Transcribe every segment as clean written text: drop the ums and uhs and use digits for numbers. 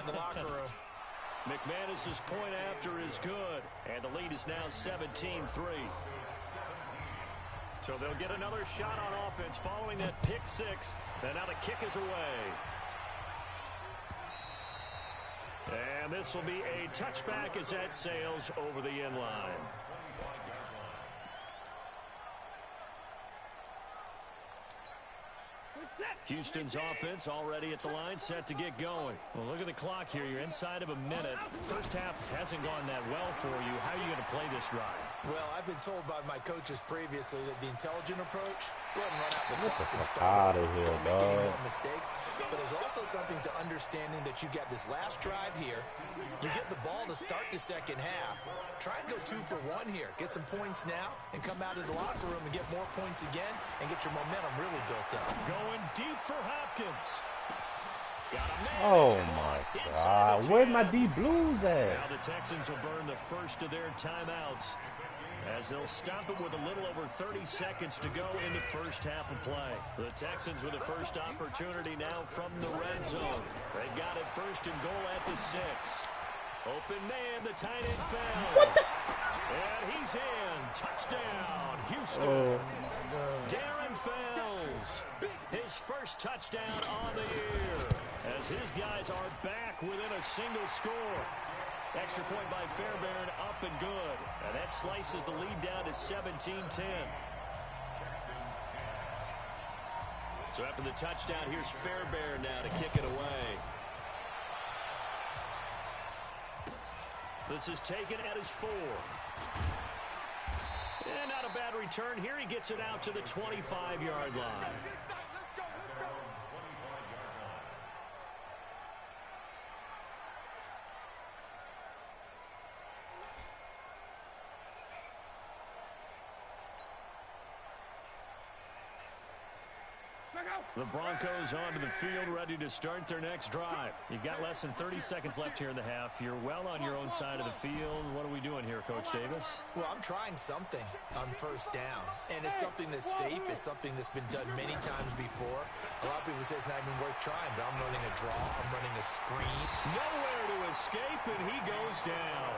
around the locker room. McManus's point after is good, and the lead is now 17-3. So they'll get another shot on offense following that pick six. And now the kick is away. And this will be a touchback as that sails over the end line. Houston's offense already at the line, set to get going. Well, look at the clock here. You're inside of a minute. First half hasn't gone that well for you. How are you going to play this drive? Well, I've been told by my coaches previously that the intelligent approach, go ahead and run out the clock and start. Don't make any more mistakes. But there's also something to understanding that you got this last drive here. You get the ball to start the second half. Try and go 2 for 1 here. Get some points now and come out of the locker room and get more points again and get your momentum really built up. Going deep for Hopkins. Oh, my God. Where's my deep blues at? Now the Texans will burn the first of their timeouts as they'll stop it with a little over 30 seconds to go in the first half of play. The Texans with the first opportunity now from the red zone. They've got it first and goal at the 6. Open man, the tight end fell. And he's in. Touchdown, Houston. Oh, Darren Fells, his first touchdown on the year, as his guys are back within a single score. Extra point by Fairbairn, up and good. And that slices the lead down to 17-10. So after the touchdown, here's Fairbairn now to kick it away. This is taken at his 4. And not a bad return here. He gets it out to the 25-yard line. The Broncos onto the field, ready to start their next drive. You've got less than 30 seconds left here in the half. You're well on your own side of the field. What are we doing here, Coach Davis? Well, I'm trying something on first down, and it's something that's safe. It's something that's been done many times before. A lot of people say it's not even worth trying, but I'm running a draw. I'm running a screen. Nowhere to escape, and he goes down.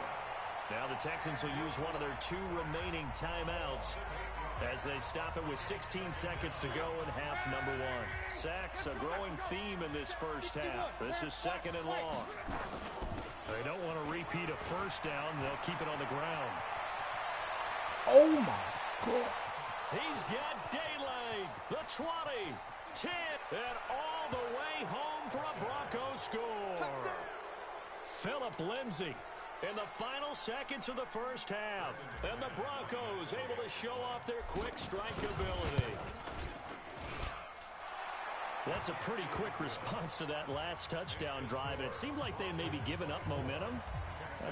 Now the Texans will use one of their 2 remaining timeouts as they stop it with 16 seconds to go in half number 1. Sacks, a growing theme in this first half. This is second and long. They don't want to repeat a first down. They'll keep it on the ground. oh my God. He's got daylight. The 20, 10, and all the way home for a Broncos score. Philip Lindsay in the final seconds of the first half. And the Broncos able to show off their quick strike ability. That's a pretty quick response to that last touchdown drive. And it seemed like they may be giving up momentum.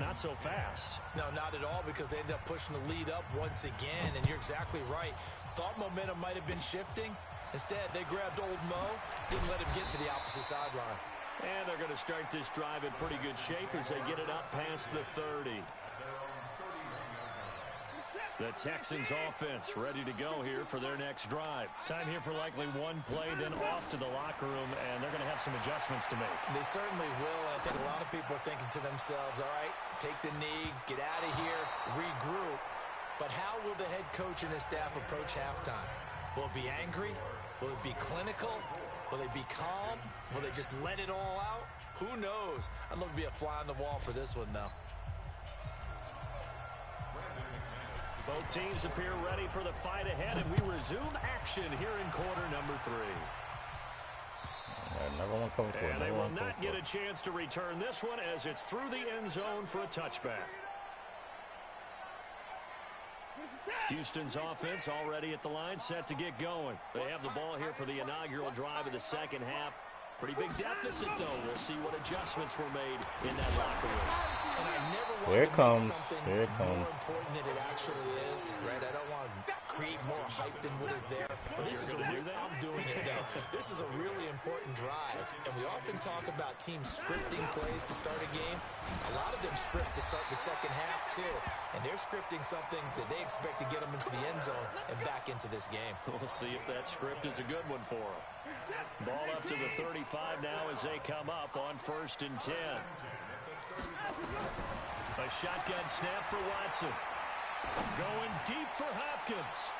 Not so fast. No, not at all, because they ended up pushing the lead up once again. And you're exactly right. Thought momentum might have been shifting. Instead, they grabbed old Mo, didn't let him get to the opposite sideline. And they're going to start this drive in pretty good shape as they get it up past the 30. The Texans offense ready to go here for their next drive. Time here for likely one play, then off to the locker room, and they're going to have some adjustments to make. They certainly will, and I think a lot of people are thinking to themselves, all right, take the knee, get out of here, regroup. But how will the head coach and his staff approach halftime? Will it be angry? Will it be clinical? Will they be calm? Will they just let it all out? Who knows? I'd love to be a fly on the wall for this one, though. Both teams appear ready for the fight ahead, and we resume action here in quarter number 3. And they will not get a chance to return this one as it's through the end zone for a touchback. Houston's offense already at the line, set to get going. They have the ball here for the inaugural drive of the second half. Pretty big deficit, though. We'll see what adjustments were made in that locker room. And I never want Here to it comes. make something Here it comes. more important than it actually is, right? I don't want to create more hype than what is there. But this is I'm doing it, though. This is a really important drive. And we often talk about teams scripting plays to start a game. A lot of them script to start the second half, too. And they're scripting something that they expect to get them into the end zone and back into this game. We'll see if that script is a good one for them. Ball up to the 35 now as they come up on 1st and 10. A shotgun snap for Watson. Going deep for Hopkins.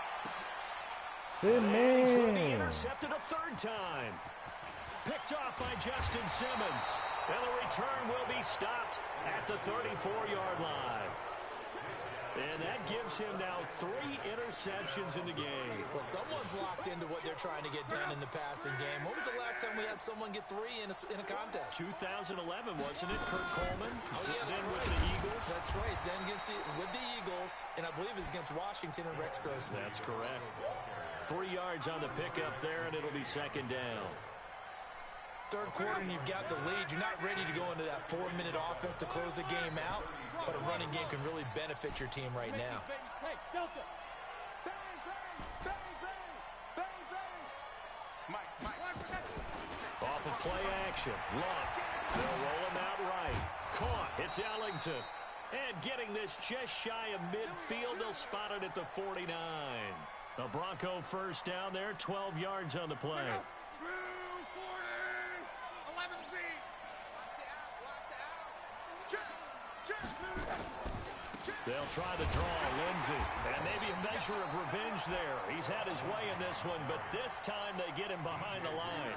And he's going to be intercepted a 3rd time. Picked off by Justin Simmons. And the return will be stopped at the 34-yard line. And that gives him now 3 interceptions in the game. Well, someone's locked into what they're trying to get done in the passing game. When was the last time we had someone get 3 in a contest? 2011, wasn't it? Kurt Coleman. Oh, yeah, then right. with the Eagles. That's right. Then with the Eagles, and I believe it's against Washington and Rex Grossman. That's correct. 3 yards on the pickup there, and it'll be 2nd down. 3rd quarter and you've got the lead. You're not ready to go into that 4-minute offense to close the game out, but a running game can really benefit your team right now. Off of play action. Luck. They'll roll him out right. Caught. It's Ellington. And getting this just shy of midfield, they'll spot it at the 49. The Bronco 1st down there, 12 yards on the play. They'll try to draw Lindsey. And maybe a measure of revenge there. He's had his way in this one, but this time they get him behind the line.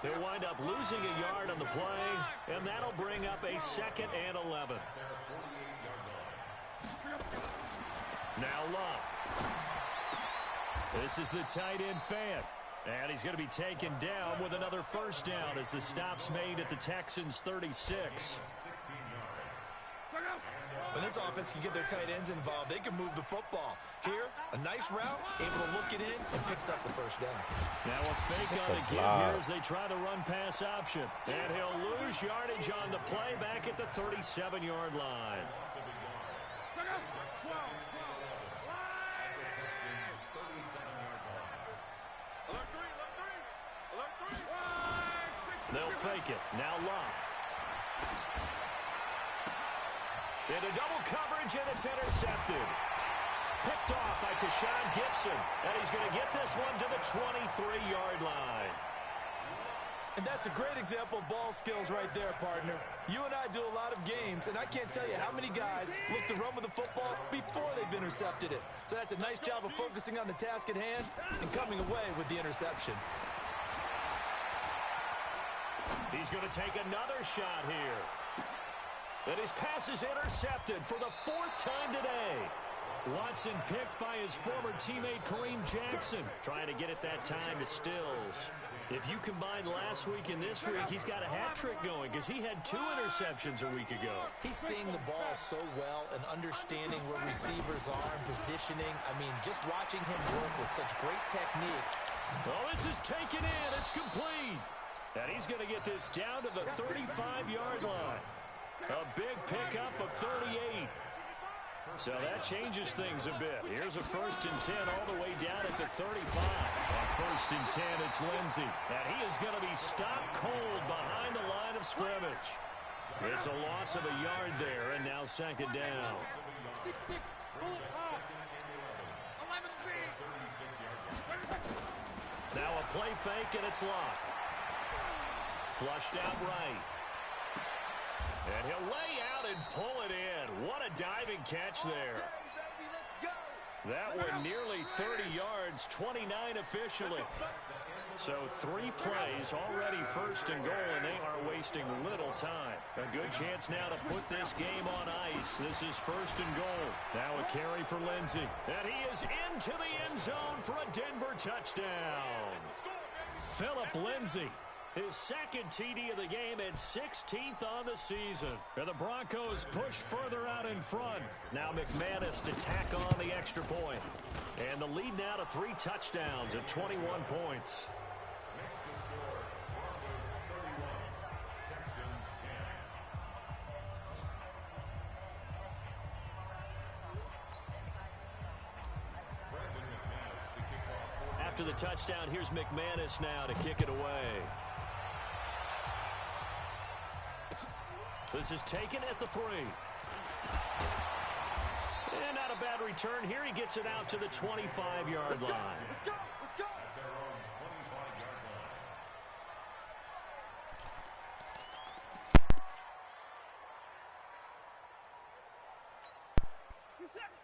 They'll wind up losing a yard on the play, and that'll bring up a 2nd and 11. Now Luck. This is the tight end fan. And he's going to be taken down with another 1st down as the stop's made at the Texans' 36. When this offense can get their tight ends involved, they can move the football. Here, a nice route, able to look it in, and picks up the 1st down. Now a fake on the give here as they try the run-pass option. And he'll lose yardage on the play back at the 37-yard line. They'll fake it. Now Luck. Into double coverage, and it's intercepted. Picked off by Tashawn Gibson. And he's going to get this one to the 23-yard line. And that's a great example of ball skills right there, partner. You and I do a lot of games, and I can't tell you how many guys look to run with the football before they've intercepted it. So that's a nice job of focusing on the task at hand and coming away with the interception. He's going to take another shot here. And his pass is intercepted for the 4th time today. Watson picked by his former teammate Kareem Jackson. Trying to get it that time to Stills. If you combine last week and this week, he's got a hat trick going because he had 2 interceptions a week ago. He's seeing the ball so well and understanding where receivers are and positioning. I mean, just watching him work with such great technique. Well, this is taken in. It's complete. And he's going to get this down to the 35-yard line. A big pickup of 38. So that changes things a bit. Here's a 1st and 10 all the way down at the 35. On 1st and 10, it's Lindsey. And he is going to be stopped cold behind the line of scrimmage. It's a loss of a yard there, and now 2nd down. Now a play fake, and it's Luck. Flushed out right. And he'll lay out and pull it in. What a diving catch there. That one nearly 30 yards, 29 officially. So 3 plays, already 1st and goal, and they are wasting little time. A good chance now to put this game on ice. This is 1st and goal. Now a carry for Lindsey. And he is into the end zone for a Denver touchdown. Philip Lindsey. His 2nd TD of the game and 16th on the season. And the Broncos push further out in front. Now McManus to tack on the extra point. And the lead now to 3 touchdowns at 21 points. After the touchdown, here's McManus now to kick it away. This is taken at the 3. And not a bad return here. He gets it out to the 25-yard line.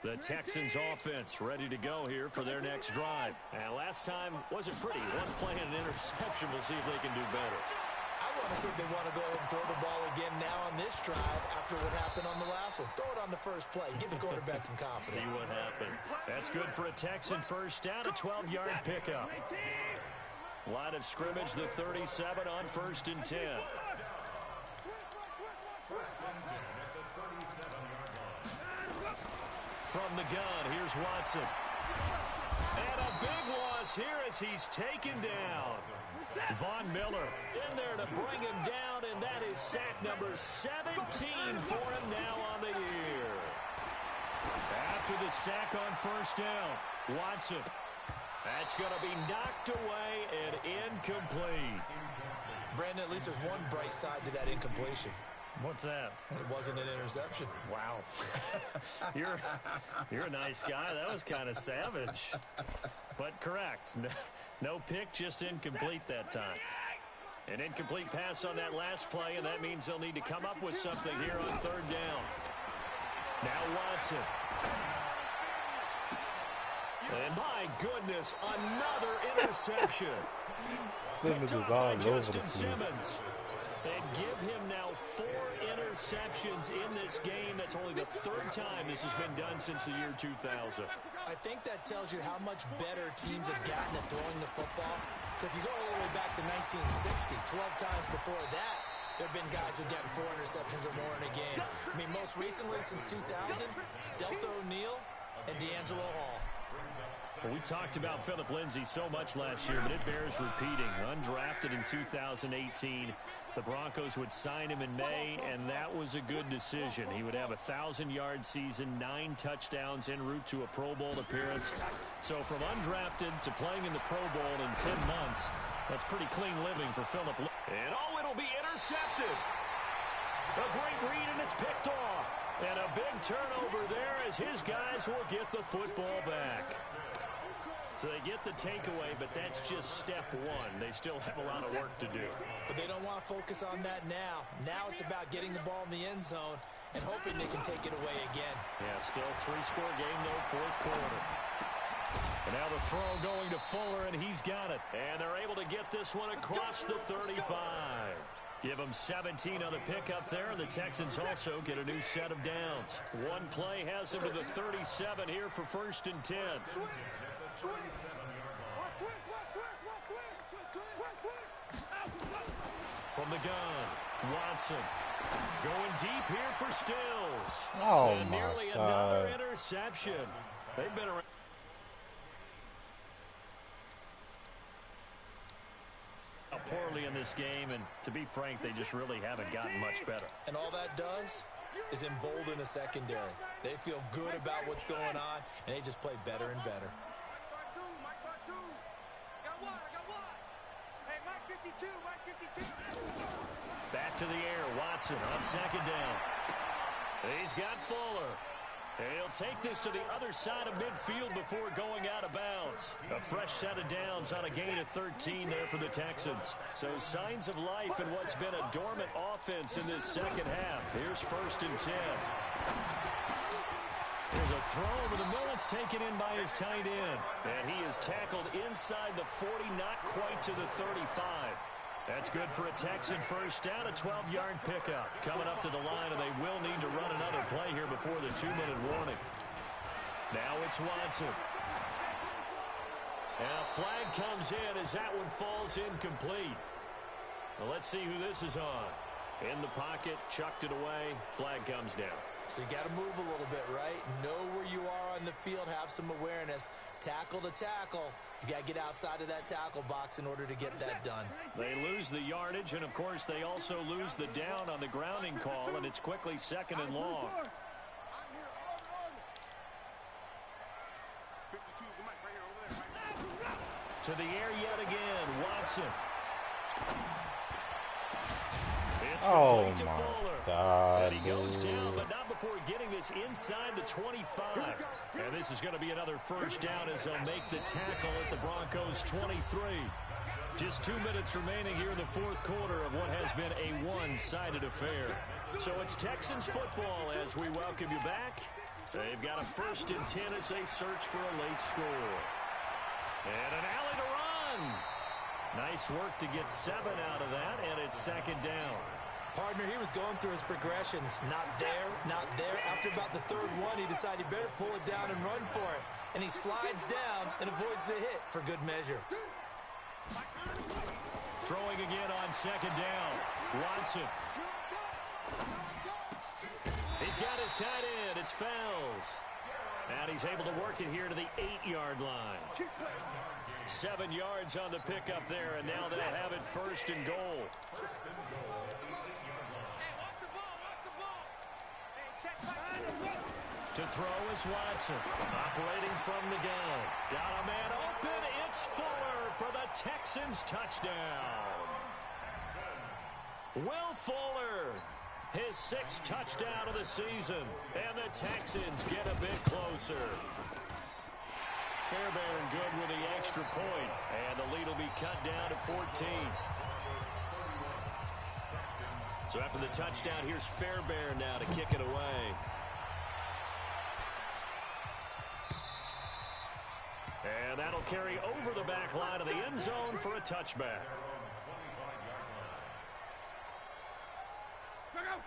The Texans offense ready to go here for their next drive. And last time wasn't pretty. One play and an interception. We'll see if they can do better. I want to see if they want to go ahead and throw the ball again now on this drive after what happened on the last one. Throw it on the first play. Give the quarterback some confidence. See what happens. That's good for a Texan first down, a 12-yard pickup. Line of scrimmage, the 37 on 1st and 10. From the gun, here's Watson. And a big loss here as he's taken down. Von Miller in there to bring him down, and that is sack number 17 for him now on the year. After the sack on first down, Watson. That's going to be knocked away and incomplete. Brandon, at least there's one bright side to that incompletion. What's that? It wasn't an interception. Wow. You're a nice guy. That was kind of savage. But correct. No pick, just incomplete that time. An incomplete pass on that last play, and that means they'll need to come up with something here on 3rd down. Now Watson. And my goodness, another interception. Simmons is all over the place. And give him now 4 interceptions in this game. That's only the 3rd time this has been done since the year 2000. I think that tells you how much better teams have gotten at throwing the football. If you go all the way back to 1960, 12 times before that, there have been guys who've gotten 4 interceptions or more in a game. I mean, most recently since 2000, Delta O'Neal and D'Angelo Hall. Well, we talked about Philip Lindsay so much last year, but it bears repeating. Undrafted in 2018, the Broncos would sign him in May, and that was a good decision. He would have a 1,000-yard season, 9 touchdowns en route to a Pro Bowl appearance. So from undrafted to playing in the Pro Bowl in 10 months, that's pretty clean living for Philip Lindsay. And it'll be intercepted. A great read, and it's picked off. And a big turnover there as his guys will get the football back. So they get the takeaway, but that's just step 1. They still have a lot of work to do. But they don't want to focus on that now. Now it's about getting the ball in the end zone and hoping they can take it away again. Yeah, still 3-score game, though, 4th quarter. And now the throw going to Fuller, and he's got it. And they're able to get this one across the 35. Give them 17 on the pickup there, and the Texans also get a new set of downs. One play has them to the 37 here for 1st and 10. From the gun, Watson going deep here for Stills. Oh, and my nearly God. another interception. They've been around. Poorly in this game, and to be frank, they just really haven't gotten much better. And all that does is embolden a secondary. They feel good about what's going on, and they just play better and better. Back to the air, Watson on 2nd down. He's got Fuller. He'll take this to the other side of midfield before going out of bounds. A fresh set of downs on a gain of 13 there for the Texans. So signs of life in what's been a dormant offense in this second half. Here's 1st and 10. There's a throw over the middle. It's taken in by his tight end. And he is tackled inside the 40, not quite to the 35. That's good for a Texan first down, a 12-yard pickup. Coming up to the line, and they will need to run another play here before the 2-minute warning. Now it's Watson. And a flag comes in as that one falls incomplete. Well, let's see who this is on. In the pocket, chucked it away, flag comes down. So you got to move a little bit, right? Know where you are on the field, have some awareness. Tackle to tackle. You got to get outside of that tackle box in order to get that done. They lose the yardage, and of course they also lose the down on the grounding call, and it's quickly 2nd and long. To the air yet again, Watson. It's Oh, complete to my Fuller. God, And he goes dude. down, but not before getting this inside the 25. And this is going to be another first down as they'll make the tackle at the Broncos' 23. Just 2 minutes remaining here in the 4th quarter of what has been a one-sided affair. So it's Texans football as we welcome you back They've got a 1st and 10 as they search for a late score. And an alley to run. Nice work to get 7 out of that, and it's 2nd down. Partner, he was going through his progressions. Not there, not there. After about the 3rd one, he decided he better pull it down and run for it. And he slides down and avoids the hit for good measure. Throwing again on 2nd down. Watson. He's got his tight end. It's Fells. And he's able to work it here to the 8-yard line. 7 yards on the pickup there, and now they'll have it 1st and goal. To throw is Watson. Operating from the gun. Got a man open. It's Fuller for the Texans touchdown. Will Fuller, his 6th touchdown of the season. And the Texans get a bit closer. Fairbairn good with the extra point. And the lead will be cut down to 14. So after the touchdown, here's Fairbairn now to kick it away. And that'll carry over the back line of the end zone for a touchback.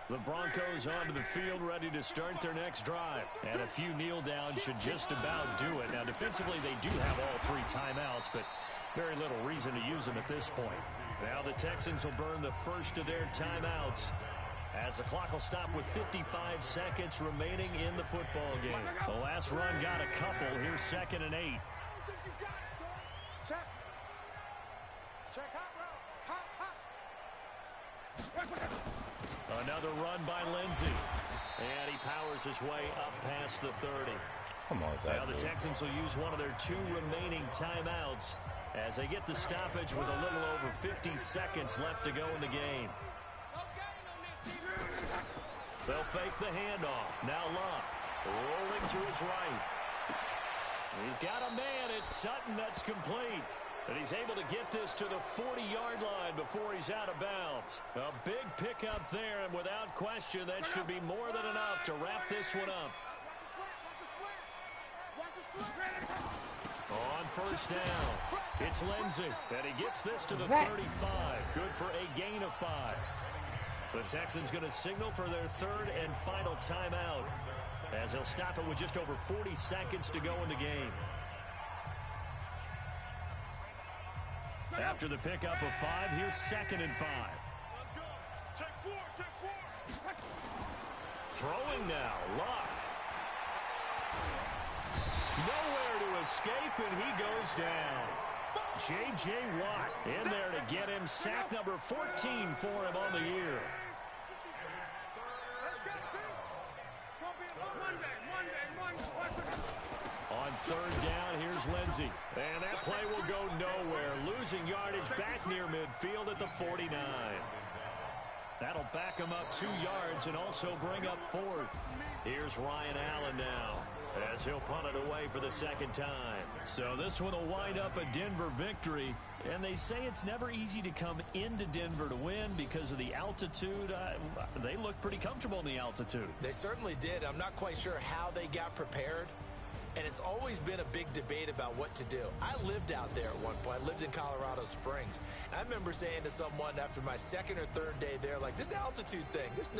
The Broncos onto the field ready to start their next drive. And a few kneel downs should just about do it. Now, defensively, they do have all 3 timeouts, but very little reason to use them at this point. Now the Texans will burn the 1st of their timeouts as the clock will stop with 55 seconds remaining in the football game. The last run got a couple. Here's 2nd and 8. Another run by Lindsey. And he powers his way up past the 30. Come on, now the Texans will use one of their 2 remaining timeouts as they get the stoppage with a little over 50 seconds left to go in the game. They'll fake the handoff. Now Luck rolling to his right. He's got a man. It's Sutton that's complete. And he's able to get this to the 40-yard line before he's out of bounds. A big pickup there, and without question, that should be more than enough to wrap this one up. On 1st down, it's Lindsey, and he gets this to the 35. Good for a gain of 5. The Texans going to signal for their 3rd and final timeout as they'll stop it with just over 40 seconds to go in the game. After the pickup of 5, here's 2nd and 5. Take 4. Throwing now, Luck. Nowhere to escape, and he goes down. J.J. Watt in there to get him sack number 14 for him on the year. On 3rd down, here's Lindsey. And that play will go nowhere. Losing yardage back near midfield at the 49. That'll back him up 2 yards and also bring up 4th. Here's Ryan Allen now as he'll punt it away for the 2nd time. So this one will wind up a Denver victory. And they say it's never easy to come into Denver to win because of the altitude. They look pretty comfortable in the altitude. They certainly did. I'm not quite sure how they got prepared. And it's always been a big debate about what to do. I lived out there at one point. I lived in Colorado Springs. And I remember saying to someone after my 2nd or 3rd day there, like, this altitude thing, this